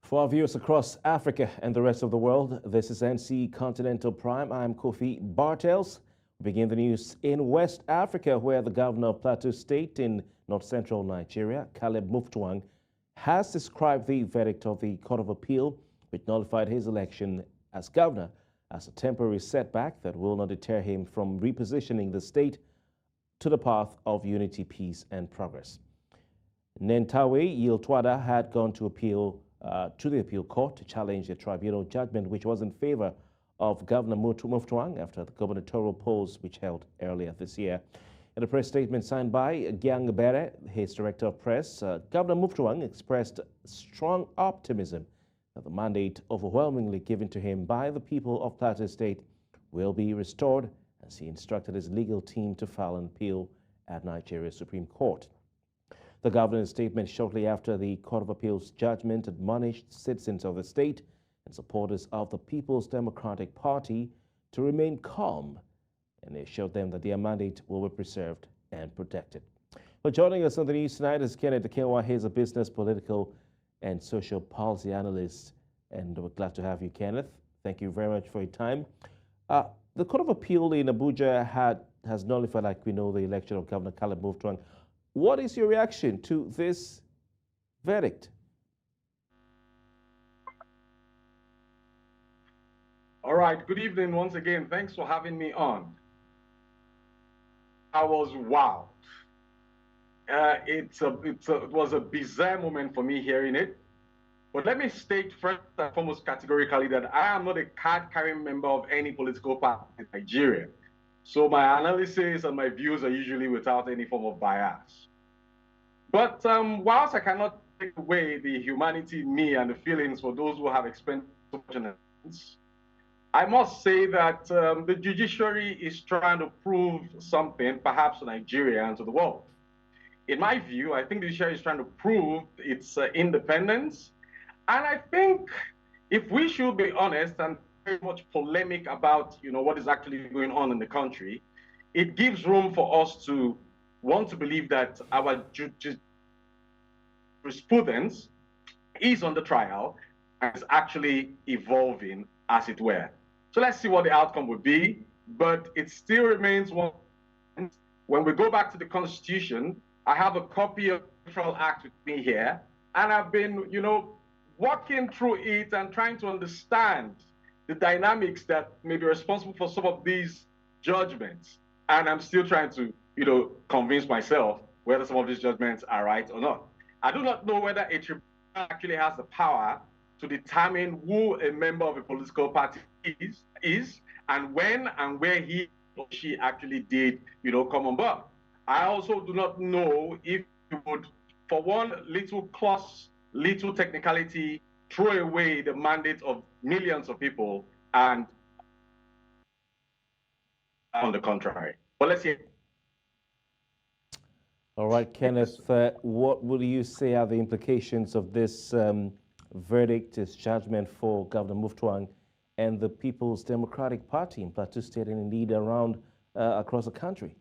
For our viewers across Africa and the rest of the world, this is NC Continental Prime. I'm Kofi. Bartels. We begin the news in West Africa, where the governor of Plateau State in north-central Nigeria, Caleb Mutfwang, has described the verdict of the Court of Appeal, which nullified his election as governor, as a temporary setback that will not deter him from repositioning the state to the path of unity, peace, and progress. Nentawe Yiltadwe had gone to the appeal court to challenge the tribunal judgment, which was in favor of Governor Mutfwang after the gubernatorial polls, which held earlier this year. In a press statement signed by Gyang Bere, his director of press, Governor Mutfwang expressed strong optimism that the mandate overwhelmingly given to him by the people of Plateau State will be restored, as he instructed his legal team to file an appeal at Nigeria's Supreme Court. The governor's statement shortly after the Court of Appeal's judgment admonished citizens of the state and supporters of the People's Democratic Party to remain calm, and they assured them that their mandate will be preserved and protected. Well, joining us on the news tonight is Kenneth. Ikenwa. He's a business, political, and social policy analyst, and we're glad to have you, Kenneth. Thank you very much for your time. The Court of Appeal in Abuja has nullified, like we know, the election of Governor Caleb Mutfwang. What is your reaction to this verdict? All right, good evening once again. Thanks for having me on. I was wowed. It was a bizarre moment for me hearing it. But let me state first and foremost categorically that I am not a card-carrying member of any political party in Nigeria. So my analysis and my views are usually without any form of bias. But whilst I cannot take away the humanity in me and the feelings for those who have expended so much energy, I must say that the judiciary is trying to prove something, perhaps to Nigeria and to the world. In my view, I think the judiciary is trying to prove its independence. And I think if we should be honest and very much polemic about what is actually going on in the country, it gives room for us to want to believe that our jurisprudence is on the trial and is actually evolving, as it were. So let's see what the outcome would be, but it still remains one. When we go back to the Constitution, I have a copy of the Electoral Act with me here, and I've been, walking through it and trying to understand the dynamics that may be responsible for some of these judgments. And I'm still trying to, convince myself whether some of these judgments are right or not. I do not know whether a tribunal actually has the power to determine who a member of a political party is and when and where he or she actually did, come on board. I also do not know if you would, for one little clause, little technicality, throw away the mandate of millions of people, and on the contrary. But let's see. All right, Kenneth, what would you say are the implications of this verdict, this judgment for Governor Mutfwang and the People's Democratic Party in Plateau State and indeed around across the country?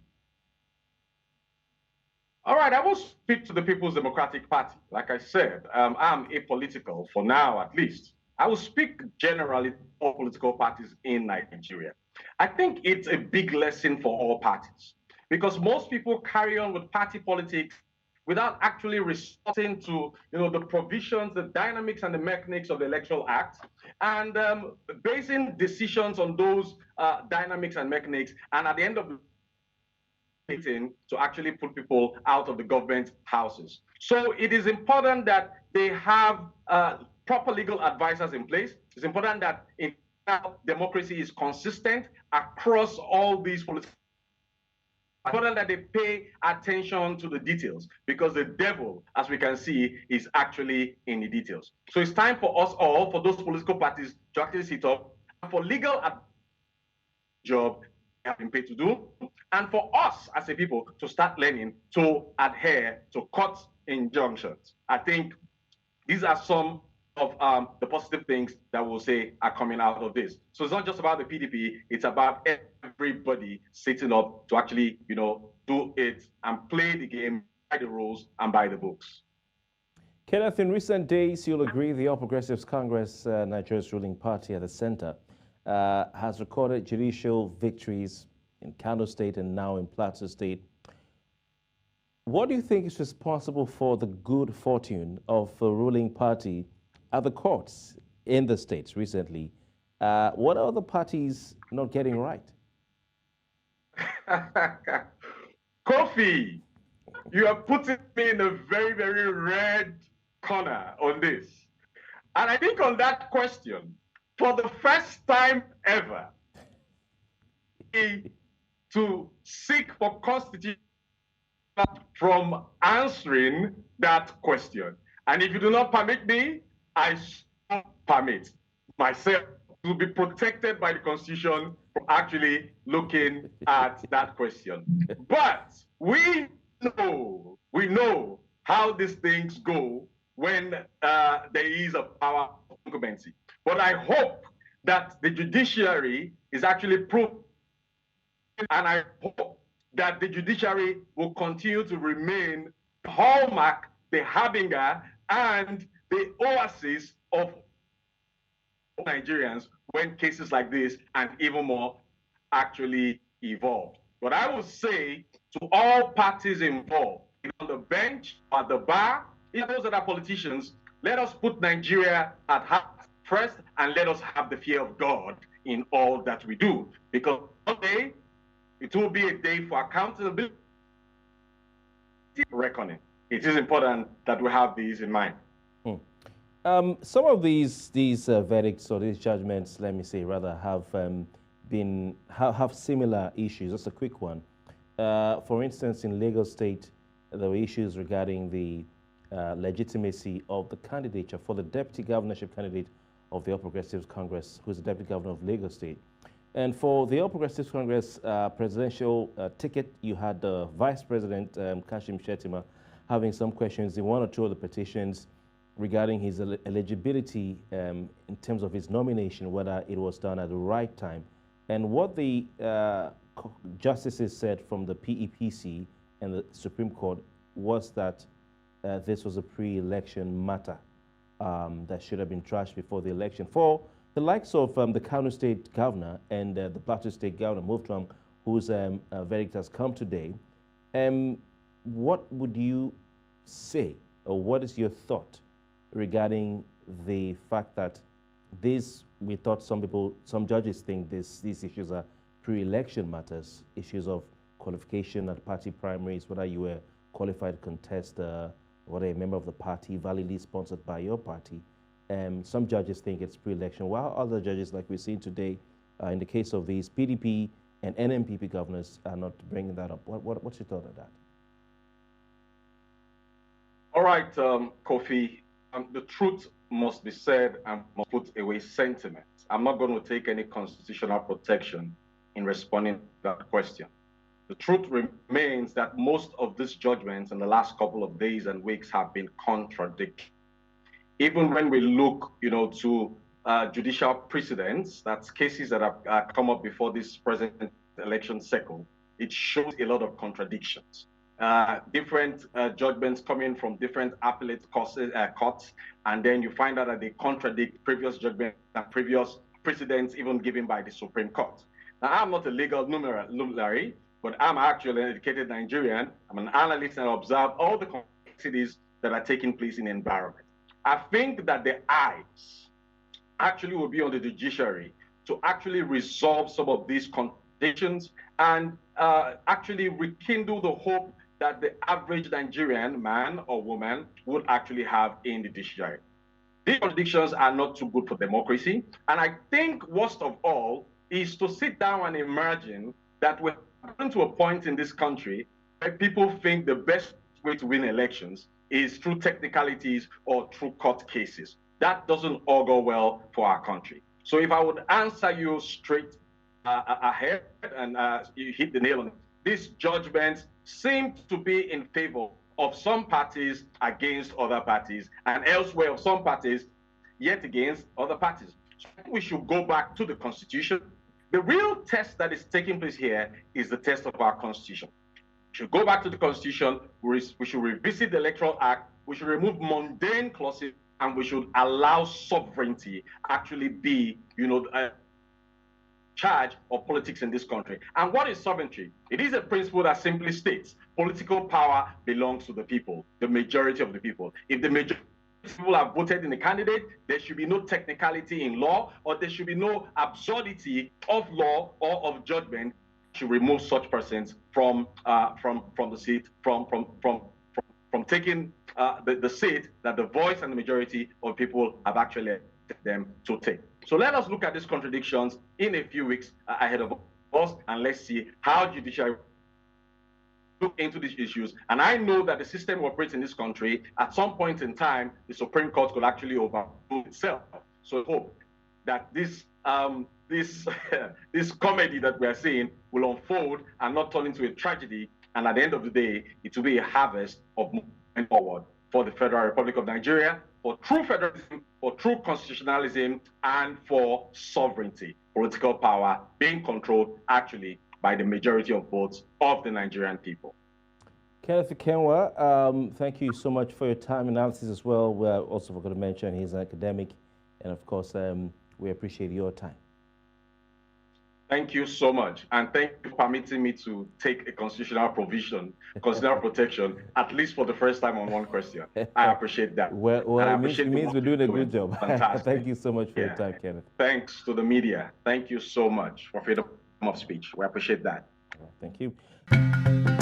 All right, I will speak to the People's Democratic Party. Like I said, I'm apolitical for now, at least. I will speak generally for political parties in Nigeria. I think it's a big lesson for all parties because most people carry on with party politics without actually resorting to, the provisions, the dynamics, and the mechanics of the Electoral Act, and basing decisions on those dynamics and mechanics. And at the end of the to actually put people out of the government houses. So it is important that they have proper legal advisors in place. It's important that democracy is consistent across all these political. It's important that they pay attention to the details because the devil, as we can see, is actually in the details. So it's time for us all, for those political parties, to actually sit up and for legal job have been paid to do, and for us as a people to start learning to adhere to court injunctions. I think these are some of the positive things that we'll say are coming out of this. So it's not just about the PDP, it's about everybody sitting up to actually, do it and play the game by the rules and by the books. Kenneth, in recent days, you'll agree the All Progressives Congress, Nigeria's ruling party at the center, has recorded judicial victories in Kano State and now in Plateau State. What do you think is responsible for the good fortune of the ruling party at the courts in the states recently? What are the parties not getting right? Kofi, you are putting me in a very, very red corner on this. And I think on that question, for the first time ever, to seek for constitution from answering that question. And if you do not permit me, I permit myself to be protected by the Constitution from actually looking at that question. But we know how these things go when there is a power of incumbency. But I hope that the judiciary is actually proof, and I hope that the judiciary will continue to remain the hallmark, the harbinger, and the oasis of Nigerians when cases like this and even more actually evolve. But I will say to all parties involved, on the bench, at the bar, those that are politicians, let us put Nigeria at heart first, and let us have the fear of God in all that we do. Because one day, it will be a day for accountability, reckoning. It is important that we have these in mind. Some of these verdicts or these judgments, let me say, rather, have similar issues. Just a quick one. For instance, in Lagos State, there were issues regarding the legitimacy of the candidature for the deputy governorship candidate of the All Progressives Congress, who's the deputy governor of Lagos State. And for the All Progressives Congress presidential ticket, you had the Vice President, Kashim Shettima, having some questions in one or two of the petitions regarding his eligibility in terms of his nomination, whether it was done at the right time. And what the justices said from the PEPC and the Supreme Court was that this was a pre-election matter that should have been trashed before the election. For the likes of the Kano State Governor and the Plateau State Governor, Mutfwang, whose verdict has come today, what would you say, or what is your thought regarding the fact that we thought some judges think these issues are pre-election matters, issues of qualification at party primaries, whether you were qualified to contest, whether a member of the party, validly sponsored by your party. Some judges think it's pre-election, while other judges, like we're seeing today, in the case of these PDP and NMPP governors, are not bringing that up. What's your thought of that? All right, Kofi, the truth must be said and must put away sentiment. I'm not going to take any constitutional protection in responding to that question. The truth remains that most of these judgments in the last couple of days and weeks have been contradictory. Even when we look, to judicial precedents, that's cases that have come up before this present election cycle, it shows a lot of contradictions. Different judgments coming from different appellate courts, and then you find out that they contradict previous judgments and previous precedents even given by the Supreme Court. Now, I'm not a legal luminary, but I'm actually an educated Nigerian. I'm an analyst, and I observe all the complexities that are taking place in the environment. I think that the eyes actually will be on the judiciary to actually resolve some of these contradictions and actually rekindle the hope that the average Nigerian man or woman would actually have in the judiciary. These contradictions are not too good for democracy. And I think worst of all is to sit down and imagine that we're going to a point in this country where people think the best way to win elections is through technicalities or through court cases. That doesn't augur well for our country. So if I would answer you straight ahead, and you hit the nail on it, these judgments seem to be in favor of some parties against other parties, and elsewhere of some parties yet against other parties. So I think we should go back to the Constitution. The real test that is taking place here is the test of our Constitution. We should go back to the Constitution. We should revisit the Electoral Act. we should remove mundane clauses and we should allow sovereignty actually be, charge of politics in this country. And what is sovereignty? It is a principle that simply states political power belongs to the people, the majority of the people. If the majority of people have voted in a candidate, there should be no technicality in law, or there should be no absurdity of law or of judgment to remove such persons from the seat, from taking the seat that the voice and the majority of people have actually elected them to take. So let us look at these contradictions in a few weeks ahead of us, and let's see how judiciary look into these issues. And I know that the system operates in this country. At some point in time, the Supreme Court could actually overrule itself. So I hope that this this comedy that we are seeing will unfold and not turn into a tragedy. And at the end of the day, it will be a harvest of movement forward for the Federal Republic of Nigeria, for true federalism, for true constitutionalism, and for sovereignty, political power being controlled actually by the majority of votes of the Nigerian people. Kenneth Ikenwa, thank you so much for your time analysis as well. We're also going to mention he's an academic, and of course, we appreciate your time. Thank you so much. And thank you for permitting me to take a constitutional provision, constitutional protection, at least for the first time on one question. I appreciate that. Well it means we're doing a good job. Fantastic. Thank you so much for your time, Kenneth. Thanks to the media. Thank you so much for freedom of speech. We appreciate that. Thank you.